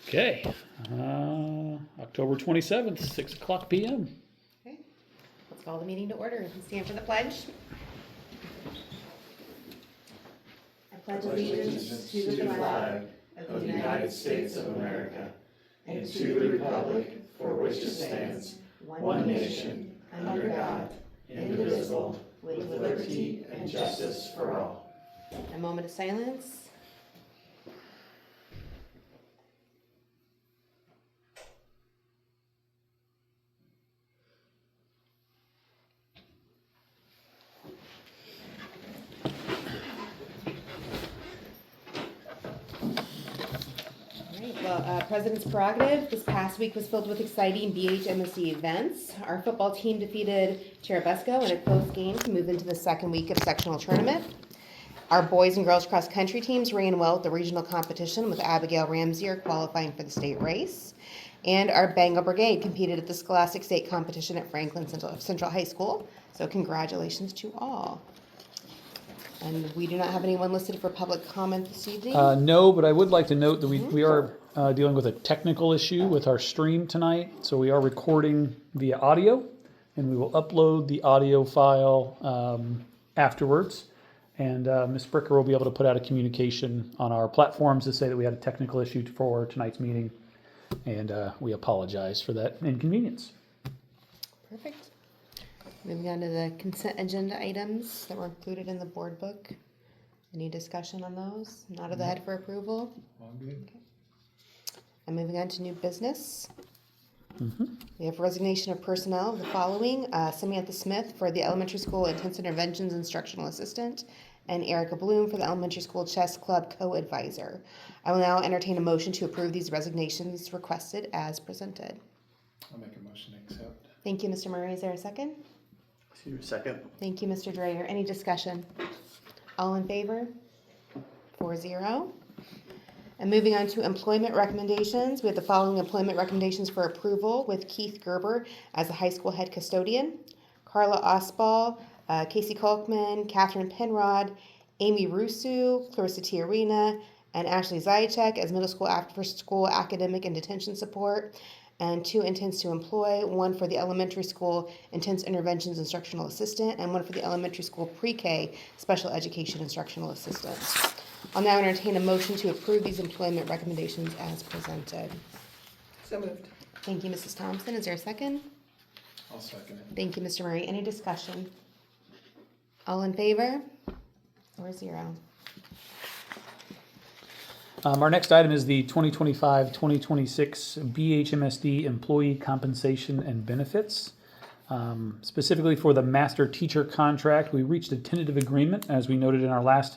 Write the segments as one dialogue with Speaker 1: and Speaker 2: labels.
Speaker 1: Okay, October 27th, 6 o'clock p.m.
Speaker 2: Okay, let's call the meeting to order and stand for the pledge. I pledge allegiance to the flag of the United States of America and to the republic for which it stands, one nation, under God, indivisible, with liberty and justice for all. A moment of silence. President's Prerogative. This past week was filled with exciting BHMSD events. Our football team defeated Cherubusco in a close game to move into the second week of sectional tournament. Our boys and girls cross country teams ran well at the regional competition, with Abigail Ramsier qualifying for the state race. And our Bengal Brigade competed at the Scholastic State competition at Franklin Central High School. So congratulations to all. And we do not have anyone listed for public comment this evening.
Speaker 1: No, but I would like to note that we are dealing with a technical issue with our stream tonight. So we are recording via audio, and we will upload the audio file afterwards. And Ms. Bricker will be able to put out a communication on our platforms to say that we had a technical issue for tonight's meeting. And we apologize for that inconvenience.
Speaker 2: Perfect. Moving on to the consent agenda items that were included in the board book. Any discussion on those? Not ahead for approval?
Speaker 3: All good.
Speaker 2: Okay. And moving on to new business.
Speaker 1: Mm-hmm.
Speaker 2: We have resignation of personnel of the following. Samantha Smith for the elementary school intensive interventions instructional assistant, and Erica Bloom for the elementary school chess club co-advisor. I will now entertain a motion to approve these resignations requested as presented.
Speaker 3: I'll make a motion to accept.
Speaker 2: Thank you, Mr. Murray. Is there a second?
Speaker 4: Second.
Speaker 2: Thank you, Mr. Dreyer. Any discussion? All in favor? 4-0. And moving on to employment recommendations, we have the following employment recommendations for approval with Keith Gerber as the high school head custodian, Carla Osball, Casey Kolkman, Catherine Penrod, Amy Rusu, Clarissa Tiarina, and Ashley Zajac as middle school after school academic and detention support, and 2 intents to employ, 1 for the elementary school intense interventions instructional assistant, and 1 for the elementary school pre-K special education instructional assistant. I'll now entertain a motion to approve these employment recommendations as presented.
Speaker 4: So moved.
Speaker 2: Thank you, Mrs. Thompson. Is there a second?
Speaker 3: I'll second it.
Speaker 2: Thank you, Mr. Murray. Any discussion? All in favor? 4-0.
Speaker 1: Our next item is the 2025-2026 BHMSD Employee Compensation and Benefits. Specifically for the master teacher contract, we reached a tentative agreement, as we noted in our last,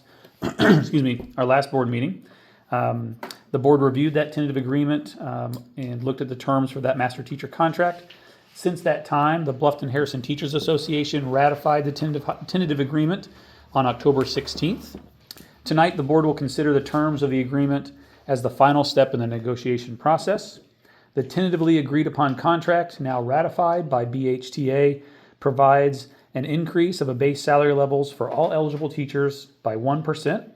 Speaker 1: our last board meeting. The board reviewed that tentative agreement and looked at the terms for that master teacher contract. Since that time, the Bluffton Harrison Teachers Association ratified the tentative agreement on October 16th. Tonight, the board will consider the terms of the agreement as the final step in the negotiation process. The tentatively agreed upon contract, now ratified by BHTA, provides an increase of a base salary levels for all eligible teachers by 1%.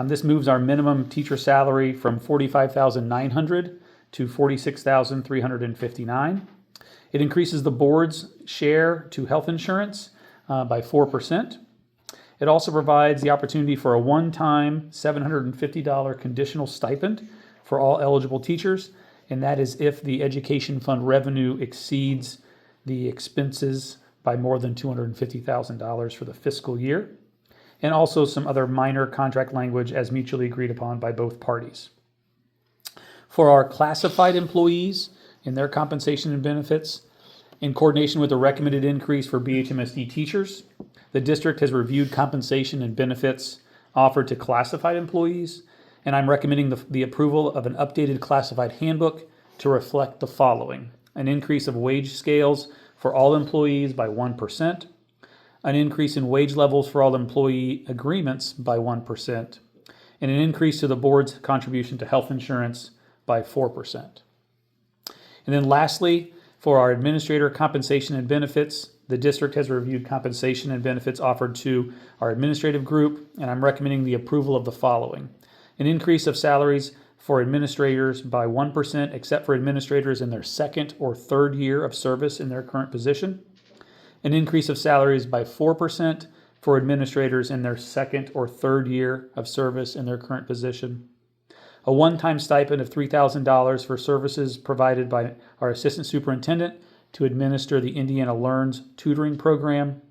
Speaker 1: This moves our minimum teacher salary from $45,900 to $46,359. It increases the board's share to health insurance by 4%. It also provides the opportunity for a one-time $750 conditional stipend for all eligible teachers, and that is if the education fund revenue exceeds the expenses by more than $250,000 for the fiscal year, and also some other minor contract language as mutually agreed upon by both parties. For our classified employees and their compensation and benefits, in coordination with the recommended increase for BHMSD teachers, the district has reviewed compensation and benefits offered to classified employees, and I'm recommending the approval of an updated classified handbook to reflect the following: an increase of wage scales for all employees by 1%, an increase in wage levels for all employee agreements by 1%, and an increase to the board's contribution to health insurance by 4%. And then lastly, for our administrator compensation and benefits, the district has reviewed compensation and benefits offered to our administrative group, and I'm recommending the approval of the following: An increase of salaries for administrators by 1%, except for administrators in their second or third year of service in their current position. An increase of salaries by 4% for administrators in their second or third year of service in their current position. A one-time stipend of $3,000 for services provided by our assistant superintendent to administer the Indiana Learns tutoring program,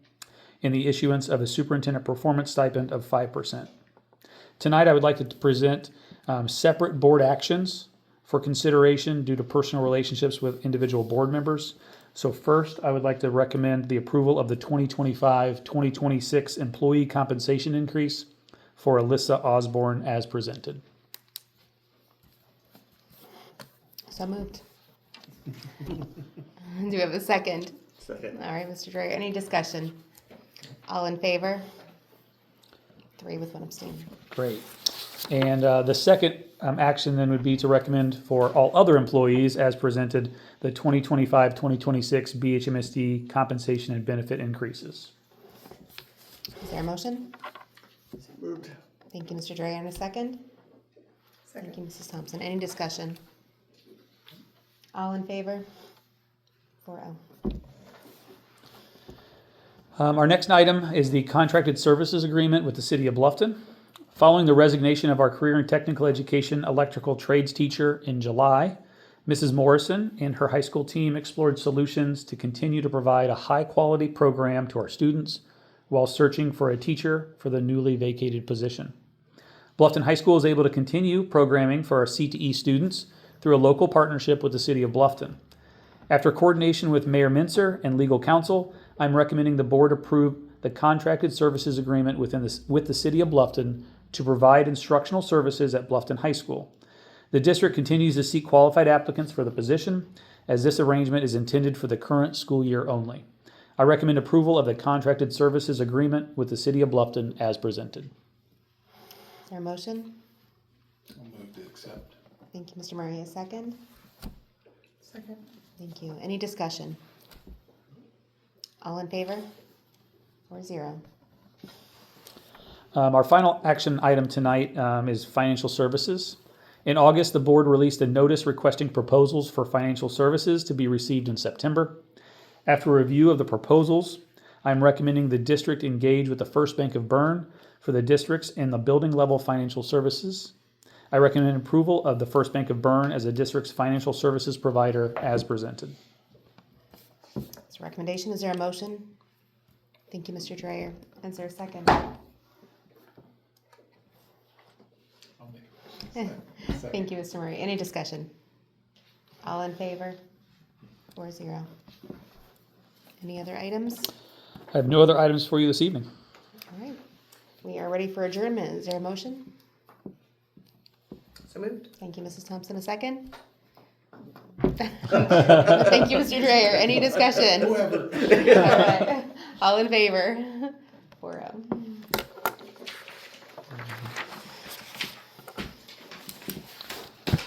Speaker 1: and the issuance of a superintendent performance stipend of 5%. Tonight, I would like to present separate board actions for consideration due to personal relationships with individual board members. So first, I would like to recommend the approval of the 2025-2026 employee compensation increase for Alyssa Osborne as presented.
Speaker 2: So moved. Do we have a second?
Speaker 4: Second.
Speaker 2: All right, Mr. Dreyer, any discussion? All in favor? 3 with 1 abstain.
Speaker 1: Great. And the second action then would be to recommend for all other employees as presented the 2025-2026 BHMSD compensation and benefit increases.
Speaker 2: Is there a motion?
Speaker 4: So moved.
Speaker 2: Thank you, Mr. Dreyer, and a second? Thank you, Mrs. Thompson. Any discussion? All in favor? 4-0.
Speaker 1: Our next item is the contracted services agreement with the City of Bluffton. Following the resignation of our career and technical education electrical trades teacher in July, Mrs. Morrison and her high school team explored solutions to continue to provide a high-quality program to our students while searching for a teacher for the newly vacated position. Bluffton High School is able to continue programming for our CTE students through a local partnership with the City of Bluffton. After coordination with Mayor Mincer and legal counsel, I'm recommending the board approve the contracted services agreement with the City of Bluffton to provide instructional services at Bluffton High School. The district continues to seek qualified applicants for the position, as this arrangement is intended for the current school year only. I recommend approval of the contracted services agreement with the City of Bluffton as presented.
Speaker 2: Is there a motion?
Speaker 3: I'll move to accept.
Speaker 2: Thank you, Mr. Murray. A second?
Speaker 4: Second.
Speaker 2: Thank you. Any discussion? All in favor? 4-0.
Speaker 1: Our final action item tonight is financial services. In August, the board released a notice requesting proposals for financial services to be received in September. After a review of the proposals, I'm recommending the district engage with the First Bank of Bern for the district's and the building level financial services. I recommend approval of the First Bank of Bern as the district's financial services provider as presented.
Speaker 2: This recommendation, is there a motion? Thank you, Mr. Dreyer. Is there a second?
Speaker 3: I'll make second.
Speaker 2: Thank you, Mr. Murray. Any discussion? All in favor? 4-0. Any other items?
Speaker 1: I have no other items for you this evening.
Speaker 2: All right. We are ready for adjournment. Is there a motion?
Speaker 4: So moved.
Speaker 2: Thank you, Mrs. Thompson. A second? Thank you, Mr. Dreyer. Any discussion?
Speaker 3: Whoever.
Speaker 2: All right. All in favor?